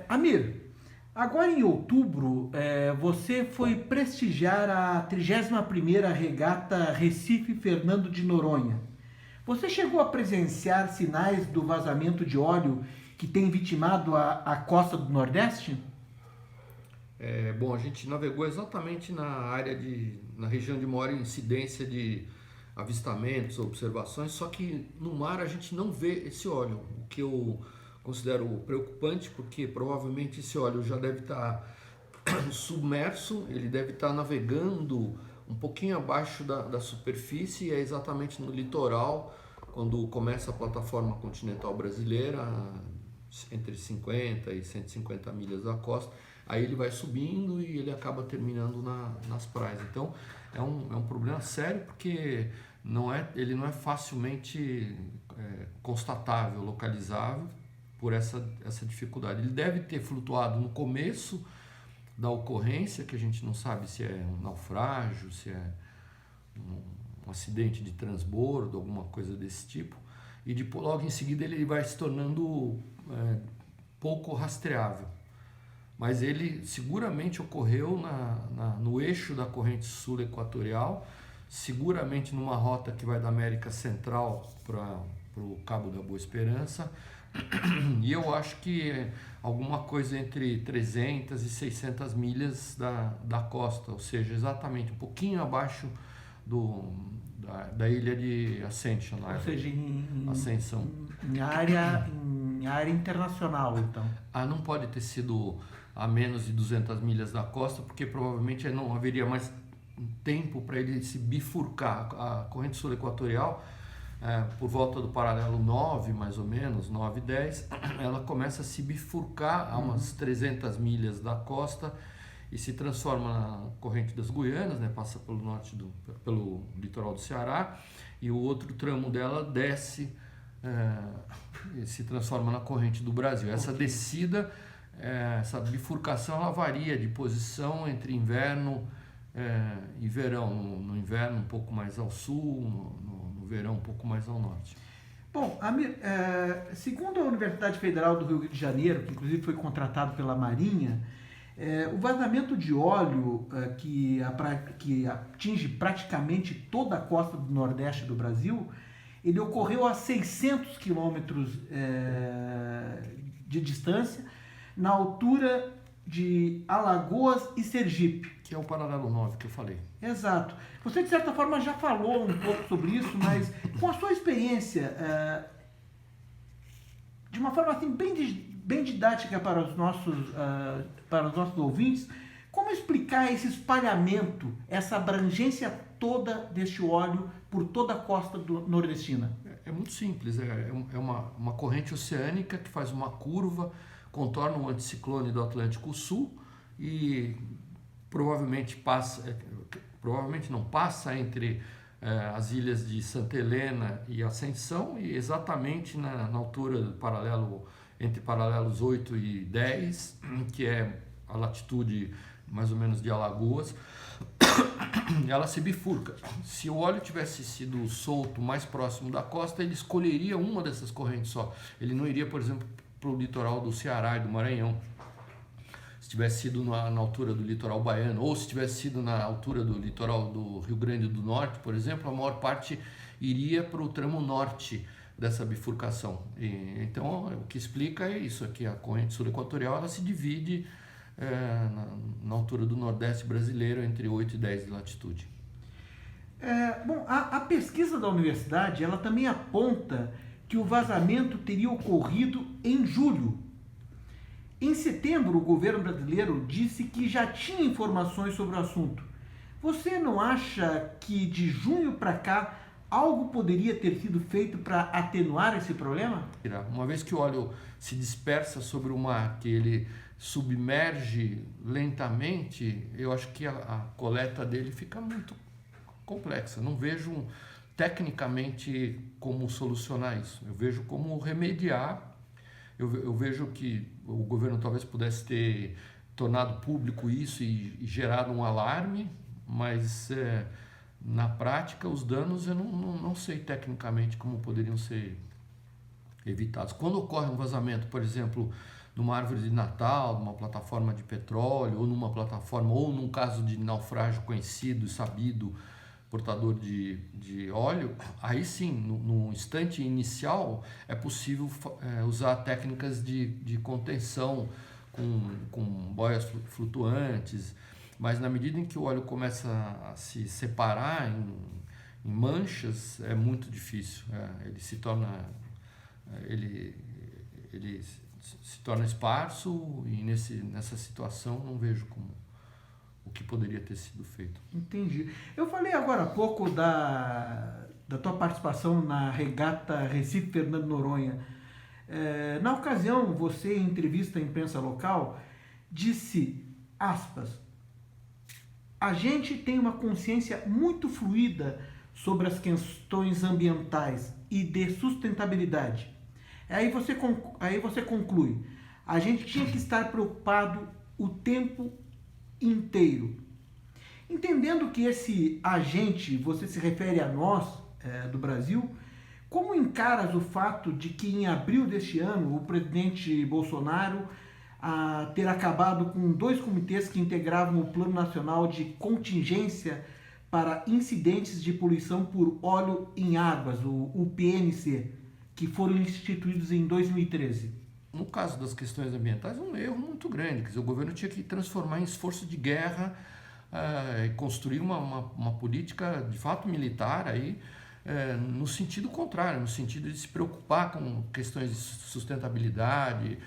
Amir, agora em outubro, você foi prestigiar a 31ª Regata Recife Fernando de Noronha. Você chegou a presenciar sinais do vazamento de óleo que tem vitimado a costa do Nordeste? Bom, a gente navegou exatamente na região de maior incidência de avistamentos, observações, só que no mar a gente não vê esse óleo, o que eu considero preocupante, porque provavelmente esse óleo já deve estar submerso, ele deve estar navegando um pouquinho abaixo da superfície, e é exatamente no litoral, quando começa a plataforma continental brasileira, entre 50 e 150 milhas da costa, aí ele vai subindo e ele acaba terminando nas praias. Então é um problema sério, porque ele não é facilmente constatável, localizável, por essa dificuldade. Ele deve ter flutuado no começo da ocorrência, que a gente não sabe se é um naufrágio, se é um acidente de transbordo, alguma coisa desse tipo, e depois, logo em seguida ele vai se tornando pouco rastreável. Mas ele seguramente ocorreu no eixo da corrente sul equatorial, seguramente numa rota que vai da América Central para o Cabo da Boa Esperança, e eu acho que alguma coisa entre 300 e 600 milhas da costa, ou seja, exatamente um pouquinho abaixo da ilha de Ascension, Ou seja, Ascensão. em área internacional, então. Não pode ter sido a menos de 200 milhas da costa, porque provavelmente não haveria mais tempo para ele se bifurcar. A corrente sul equatorial, por volta do paralelo 9, mais ou menos, 9 e 10, ela começa a se bifurcar a umas 300 milhas da costa e se transforma na corrente das Guianas, né? Passa pelo litoral do Ceará, e o outro tramo dela desce e se transforma na corrente do Brasil. Essa descida, essa bifurcação, ela varia de posição entre inverno e verão. No inverno um pouco mais ao sul, no verão um pouco mais ao norte. Bom, Amir, segundo a Universidade Federal do Rio de Janeiro, que inclusive foi contratado pela Marinha, o vazamento de óleo que atinge praticamente toda a costa do Nordeste do Brasil, ele ocorreu a 600 quilômetros de distância, na altura de Alagoas e Sergipe. Que é o paralelo 9 que eu falei. Exato. Você, de certa forma, já falou um pouco sobre isso, mas com a sua experiência, de uma forma assim, bem didática para os nossos ouvintes, como explicar esse espalhamento, essa abrangência toda deste óleo por toda a costa nordestina? É muito simples, é uma corrente oceânica que faz uma curva, contorna um anticiclone do Atlântico Sul e provavelmente não passa entre as ilhas de Santa Helena e Ascensão, e exatamente na altura do paralelo, entre paralelos 8 e 10, que é a latitude mais ou menos de Alagoas, ela se bifurca. Se o óleo tivesse sido solto mais próximo da costa, ele escolheria uma dessas correntes só. Ele não iria, por exemplo, para o litoral do Ceará e do Maranhão. Se tivesse sido na altura do litoral baiano, ou se tivesse sido na altura do litoral do Rio Grande do Norte, por exemplo, a maior parte iria para o tramo norte dessa bifurcação. Então, o que explica é isso, que a corrente sul-equatorial ela se divide na altura do Nordeste brasileiro, entre 8 e 10 de latitude. Bom, a pesquisa da universidade, ela também aponta que o vazamento teria ocorrido em julho. Em setembro, o governo brasileiro disse que já tinha informações sobre o assunto. Você não acha que de junho para cá algo poderia ter sido feito para atenuar esse problema? Uma vez que o óleo se dispersa sobre o mar, que ele submerge lentamente, eu acho que a coleta dele fica muito complexa. Não vejo tecnicamente como solucionar isso. Eu vejo como remediar. Eu vejo que o governo talvez pudesse ter tornado público isso e gerado um alarme, mas na prática os danos eu não sei tecnicamente como poderiam ser evitados. Quando ocorre um vazamento, por exemplo, numa árvore de Natal, numa plataforma de petróleo, ou numa plataforma, ou num caso de naufrágio conhecido e sabido, portador de óleo, aí sim, no instante inicial, é possível usar técnicas de contenção com boias flutuantes, mas na medida em que o óleo começa a se separar em manchas, é muito difícil. Ele se torna ele se torna esparso, e nessa situação não vejo o que poderia ter sido feito. Entendi. Eu falei agora há pouco da tua participação na regata Recife Fernando Noronha. Na ocasião, você, em entrevista à imprensa local, disse, aspas, a gente tem uma consciência muito fluida sobre as questões ambientais e de sustentabilidade. Aí você conclui, a gente tinha que estar preocupado o tempo inteiro. Entendendo que esse agente, você se refere a nós, do Brasil, como encaras o fato de que em abril deste ano o presidente Bolsonaro ter acabado com 2 comitês que integravam o Plano Nacional de Contingência para Incidentes de Poluição por Óleo em Águas, o PNC, que foram instituídos em 2013? No caso das questões ambientais, é um erro muito grande. Quer dizer, o governo tinha que transformar em esforço de guerra e construir uma política de fato militar aí, no sentido contrário, no sentido de se preocupar com questões de sustentabilidade,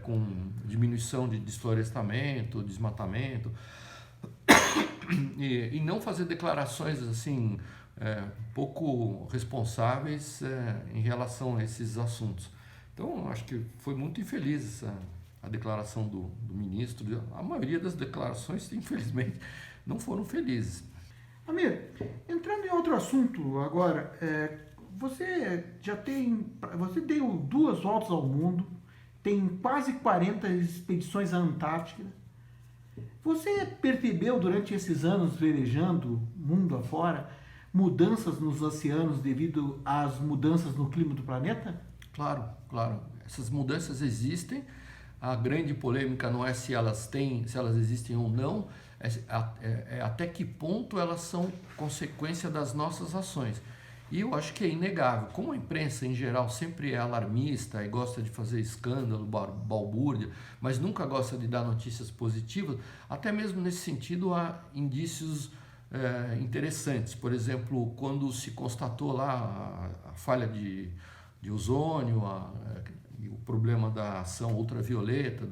com diminuição de desflorestamento, desmatamento, e não fazer declarações assim pouco responsáveis em relação a esses assuntos. Então, acho que foi muito infeliz a declaração do ministro. A maioria das declarações, infelizmente, não foram felizes. Amir, entrando em outro assunto agora, você deu 2 voltas ao mundo, tem quase 40 expedições à Antártida. Você percebeu durante esses anos velejando mundo afora mudanças nos oceanos devido às mudanças no clima do planeta? Claro, claro. Essas mudanças existem. A grande polêmica não é se elas existem ou não, até que ponto elas são consequência das nossas ações. E eu acho que é inegável. Como a imprensa, em geral, sempre é alarmista e gosta de fazer escândalo, balbúrdia, mas nunca gosta de dar notícias positivas, até mesmo nesse sentido há indícios interessantes. Por exemplo, quando se constatou lá a falha de ozônio, e o problema da ação ultravioleta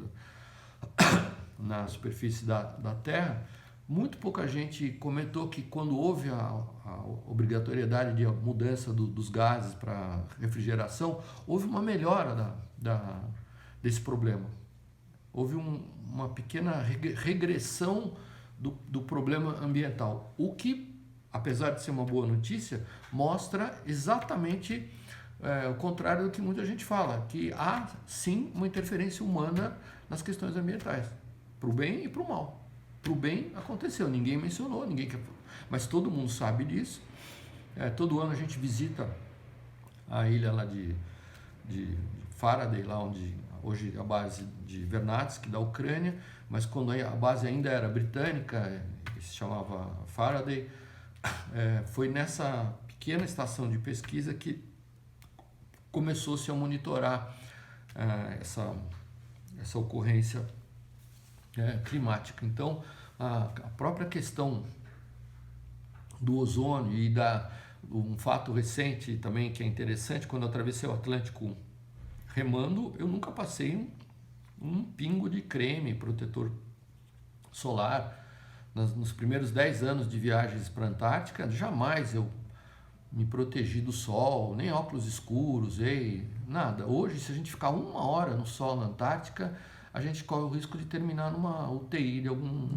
na superfície da Terra, muito pouca gente comentou que quando houve a obrigatoriedade de mudança dos gases para refrigeração, houve uma melhora desse problema. Houve uma pequena regressão do problema ambiental, o que, apesar de ser uma boa notícia, mostra exatamente o contrário do que muita gente fala, que há sim uma interferência humana nas questões ambientais, para o bem e para o mal. Para o bem aconteceu, ninguém mencionou, mas todo mundo sabe disso. Todo ano a gente visita a ilha lá de Faraday, lá onde hoje a base de Vernadsky, da Ucrânia, mas quando a base ainda era britânica, que se chamava Faraday, foi nessa pequena estação de pesquisa que começou-se a monitorar essa ocorrência climática. Então, a própria questão do ozônio e um fato recente também que é interessante, quando eu atravessei o Atlântico remando, eu nunca passei um pingo de creme protetor solar. Nos primeiros 10 anos de viagens para a Antártica, jamais eu me protegi do sol, nem óculos escuros, nada. Hoje, se a gente ficar 1 hora no sol na Antártica, a gente corre o risco de terminar numa UTI de algum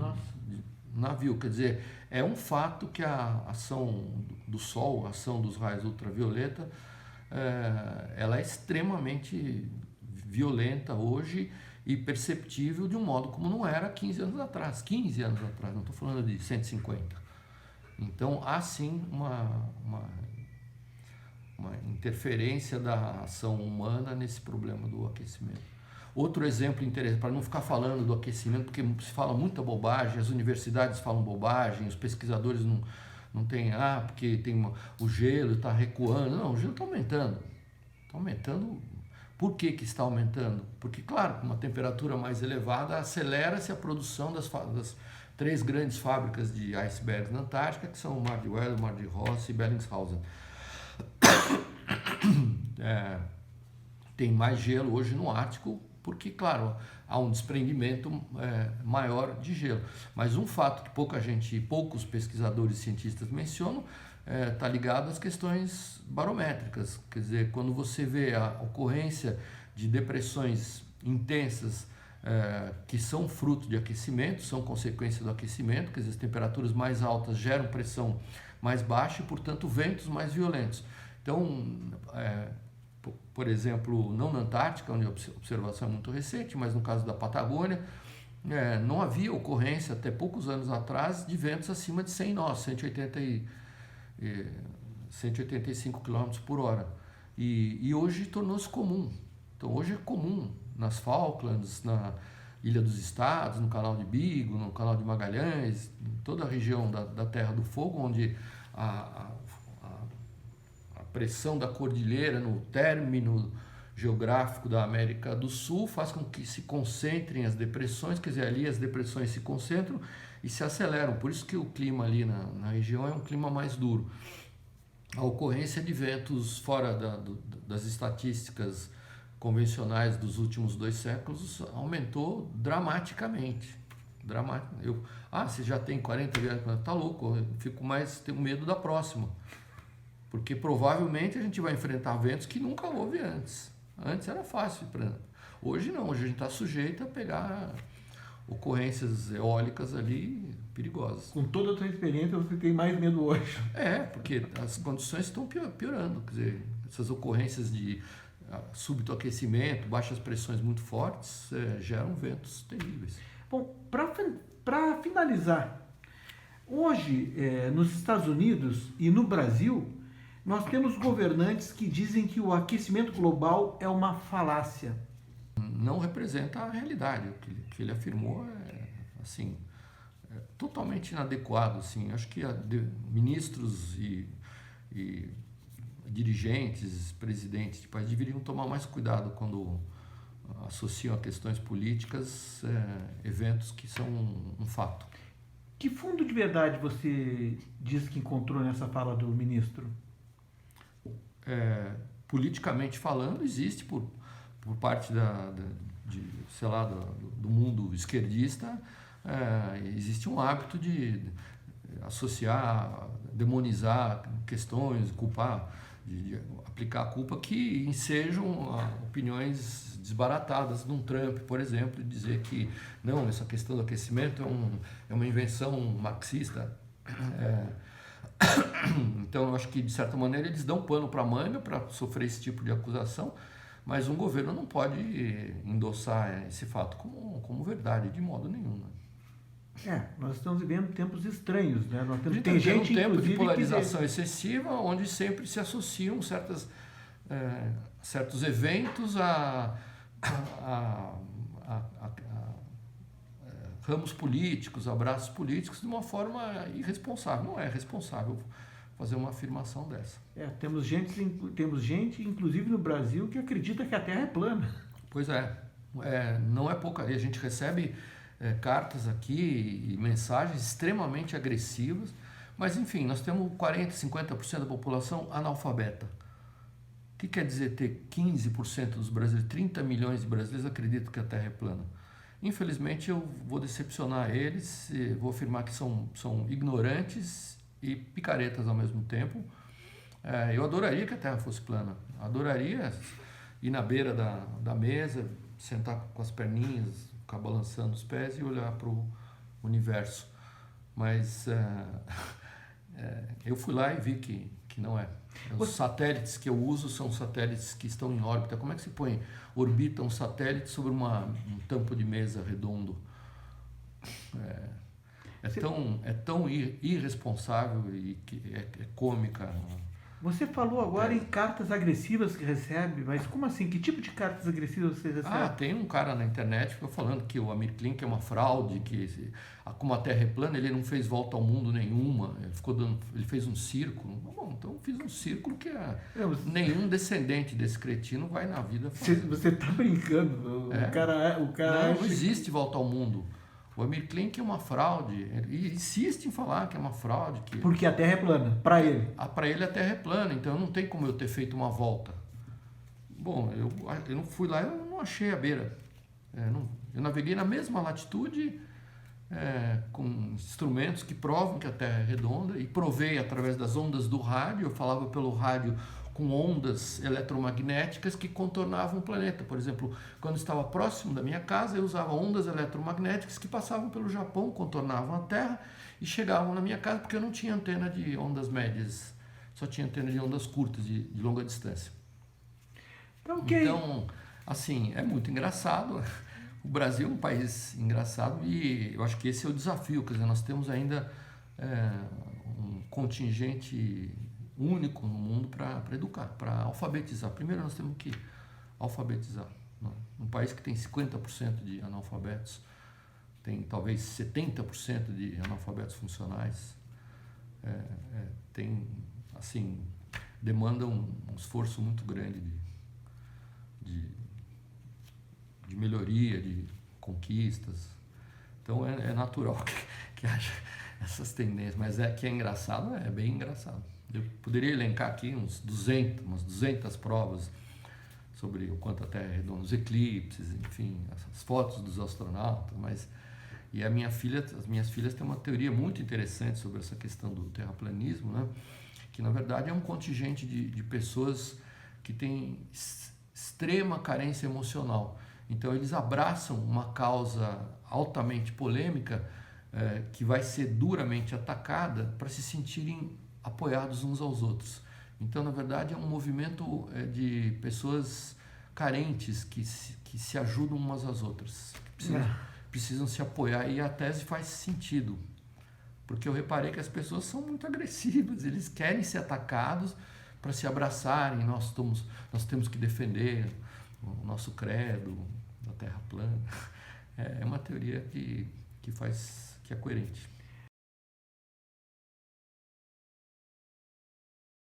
navio. Quer dizer, é um fato que a ação do sol, a ação dos raios ultravioleta, ela é extremamente violenta hoje e perceptível de um modo como não era 15 anos atrás. 15 anos atrás, não estou falando de 150. Então, há sim uma interferência da ação humana nesse problema do aquecimento. Outro exemplo interessante, para não ficar falando do aquecimento, porque se fala muita bobagem, as universidades falam bobagem, os pesquisadores não têm, porque tem o gelo está recuando. Não, o gelo está aumentando. Está aumentando. Por que está aumentando? Porque, claro, com uma temperatura mais elevada, acelera-se a produção das 3 grandes fábricas de icebergs na Antártica, que são o Mar de Weddell, o Mar de Ross e Bellingshausen. Tem mais gelo hoje no Ártico, porque, claro, há um desprendimento maior de gelo. Mas um fato que poucos pesquisadores e cientistas mencionam está ligado às questões barométricas. Quer dizer, quando você vê a ocorrência de depressões intensas que são fruto de aquecimento, são consequência do aquecimento, quer dizer, as temperaturas mais altas geram pressão mais baixa e, portanto, ventos mais violentos. Então, por exemplo, não na Antártica, onde a observação é muito recente, mas no caso da Patagônia, não havia ocorrência até poucos anos atrás de ventos acima de 100 nós, 185 km por hora. E hoje tornou-se comum. Então, hoje é comum nas Falklands, na Ilha dos Estados, no Canal de Beagle, no Canal de Magalhães, em toda a região da Terra do Fogo, onde a pressão da cordilheira no término geográfico da América do Sul faz com que se concentrem as depressões, quer dizer, ali as depressões se concentram e se aceleram. Por isso que o clima ali na região é um clima mais duro. A ocorrência de ventos fora das estatísticas convencionais dos últimos 2 séculos aumentou dramaticamente. Você já tem 40 viagens, tá louco, eu tenho medo da próxima. Porque provavelmente a gente vai enfrentar ventos que nunca houve antes. Antes era fácil. Hoje não, hoje a gente está sujeito a pegar ocorrências eólicas ali perigosas. Com toda a tua experiência, você tem mais medo hoje. Porque as condições estão piorando. Quer dizer, essas ocorrências de súbito aquecimento, baixas pressões muito fortes, geram ventos terríveis. Bom, para finalizar, hoje, nos Estados Unidos e no Brasil, nós temos governantes que dizem que o aquecimento global é uma falácia. Não representa a realidade. O que ele afirmou é totalmente inadequado. Assim. Acho que ministros e dirigentes, presidentes de países deveriam tomar mais cuidado quando associam a questões políticas eventos que são um fato. Que fundo de verdade você diz que encontrou nessa fala do ministro? Politicamente falando, existe por parte do mundo esquerdista, existe um hábito de associar, demonizar questões, culpar, de aplicar a culpa que ensejam opiniões desbaratadas de um Trump, por exemplo, e dizer que não, essa questão do aquecimento é uma invenção marxista. Então, eu acho que, de certa maneira, eles dão pano para a manga para sofrer esse tipo de acusação, mas um governo não pode endossar esse fato como verdade, de modo nenhum. Nós estamos vivendo tempos estranhos, né? Tem gente, um tempo de polarização excessiva, onde sempre se associam certos eventos a ramos políticos, abraços políticos, de uma forma irresponsável. Não é responsável fazer uma afirmação dessa. Temos gente, inclusive no Brasil, que acredita que a Terra é plana. Pois não é pouca. A gente recebe cartas aqui e mensagens extremamente agressivas, mas enfim, nós temos 40%, 50% da população analfabeta. O que quer dizer ter 15% dos brasileiros, 30 milhões de brasileiros acreditam que a Terra é plana? Infelizmente, eu vou decepcionar eles, vou afirmar que são ignorantes e picaretas ao mesmo tempo. Eu adoraria que a Terra fosse plana. Adoraria ir na beira da mesa, sentar com as perninhas, ficar balançando os pés e olhar para o universo. Mas eu fui lá e vi que não é. Os satélites que eu uso são satélites que estão em órbita. Como é que se orbita um satélite sobre um tampo de mesa redondo? É tão irresponsável e que é cômica Você falou agora em cartas agressivas que recebe, mas como assim? Que tipo de cartas agressivas você recebe? Tem um cara na internet que ficou falando que o Amir Klink é uma fraude, como a Terra é plana, ele não fez volta ao mundo nenhuma, ele fez um círculo. Bom, então eu fiz um círculo que nenhum descendente desse cretino vai na vida fazer. Você tá brincando. O cara Não existe volta ao mundo. O Amir Klink é uma fraude. Ele insiste em falar que é uma fraude. Porque a Terra é plana, para ele. Para ele a Terra é plana, então não tem como eu ter feito uma volta. Bom, eu não fui lá, eu não achei a beira. Eu naveguei na mesma latitude, com instrumentos que provam que a Terra é redonda, e provei através das ondas do rádio. Eu falava pelo rádio com ondas eletromagnéticas que contornavam o planeta. Por exemplo, quando estava próximo da minha casa, eu usava ondas eletromagnéticas que passavam pelo Japão, contornavam a Terra e chegavam na minha casa, porque eu não tinha antena de ondas médias, só tinha antena de ondas curtas, de longa distância. Então, assim, é muito engraçado. O Brasil é um país engraçado e eu acho que esse é o desafio. Quer dizer, nós temos ainda um contingente único no mundo para educar, para alfabetizar. Primeiro nós temos que alfabetizar. Né? Um país que tem 50% de analfabetos, tem talvez 70% de analfabetos funcionais, tem, assim, demanda um esforço muito grande de melhoria, de conquistas. Então é natural que haja essas tendências, mas que é engraçado, é bem engraçado. Eu poderia elencar aqui umas 200 provas sobre o quanto a Terra é redonda, os eclipses, enfim, as fotos dos astronautas, as minhas filhas têm uma teoria muito interessante sobre essa questão do terraplanismo, né? Que na verdade é um contingente de pessoas que têm extrema carência emocional. Então eles abraçam uma causa altamente polêmica, que vai ser duramente atacada, para se sentirem apoiados uns aos outros. Então, na verdade, é um movimento de pessoas carentes que se ajudam umas às outras, que precisam se apoiar, e a tese faz sentido, porque eu reparei que as pessoas são muito agressivas, eles querem ser atacados para se abraçarem. Nós temos que defender o nosso credo da Terra plana. É uma teoria que é coerente.